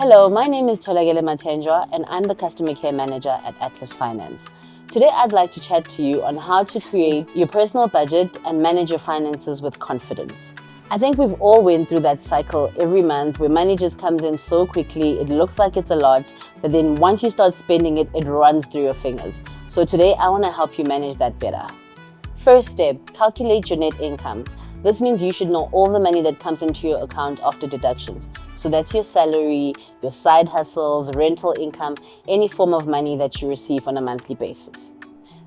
Hello, my name is Tolagele Matenjwa and I'm the Customer Care Manager at Atlas Finance. Today I'd like to chat to you on how to create your personal budget and manage your finances with confidence. I think we've all went through that cycle every month where money just comes in so quickly, it looks like it's a lot, but then once you start spending it, it runs through your fingers. So today I want to help you manage that better. First step, calculate your net income. This means you should know all the money that comes into your account after deductions. So that's your salary, your side hustles, rental income, any form of money that you receive on a monthly basis.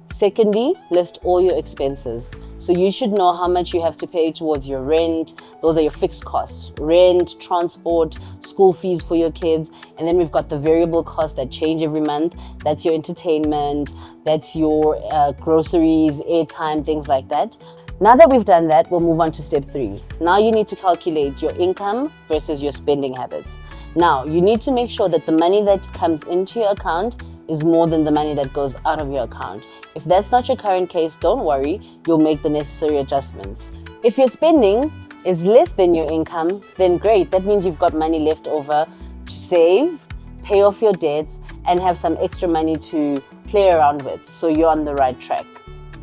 Secondly, list all your expenses. So you should know how much you have to pay towards your rent. Those are your fixed costs: rent, transport, school fees for your kids. And then we've got the variable costs that change every month. That's your entertainment, that's your groceries, airtime, things like that. Now that we've done that, we'll move on to step 3. Now you need to calculate your income versus your spending habits. Now you need to make sure that the money that comes into your account is more than the money that goes out of your account. If that's not your current case, don't worry, you'll make the necessary adjustments. If your spending is less than your income, then great. That means you've got money left over to save, pay off your debts, and have some extra money to play around with, so you're on the right track.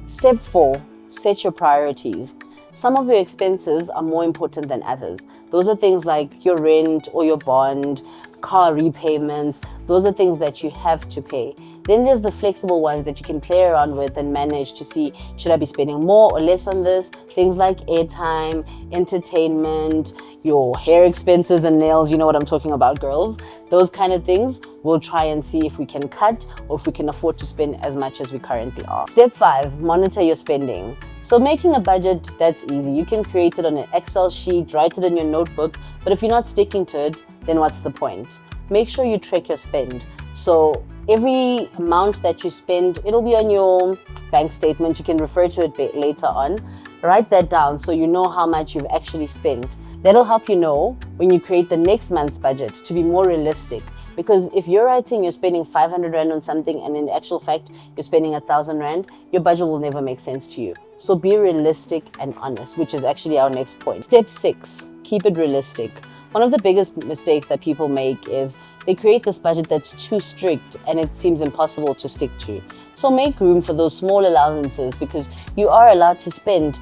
Step 4. Set your priorities. Some of your expenses are more important than others. Those are things like your rent or your bond, car repayments. Those are things that you have to pay. Then there's the flexible ones that you can play around with and manage to see, should I be spending more or less on this? Things like airtime, entertainment, your hair expenses and nails, you know what I'm talking about, girls. Those kind of things, we'll try and see if we can cut or if we can afford to spend as much as we currently are. Step 5, monitor your spending. So making a budget, that's easy. You can create it on an Excel sheet, write it in your notebook, but if you're not sticking to it, then what's the point? Make sure you track your spend. So every amount that you spend, it'll be on your bank statement. You can refer to it later on. Write that down so you know how much you've actually spent. That'll help you know when you create the next month's budget to be more realistic. Because if you're writing you're spending 500 Rand on something and in actual fact you're spending 1,000 Rand, your budget will never make sense to you. So be realistic and honest, which is actually our next point. Step 6, keep it realistic. One of the biggest mistakes that people make is they create this budget that's too strict and it seems impossible to stick to. So make room for those small allowances, because you are allowed to spend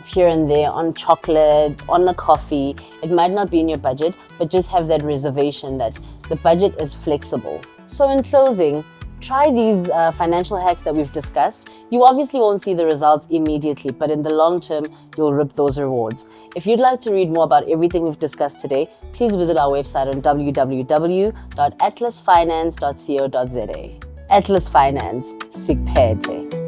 here and there on chocolate, on the coffee. It might not be in your budget, but just have that reservation that the budget is flexible. So in closing, try these financial hacks that we've discussed. You obviously won't see the results immediately, but in the long term, you'll reap those rewards. If you'd like to read more about everything we've discussed today, please visit our website on www.atlasfinance.co.za. Atlas Finance, Sikphethe.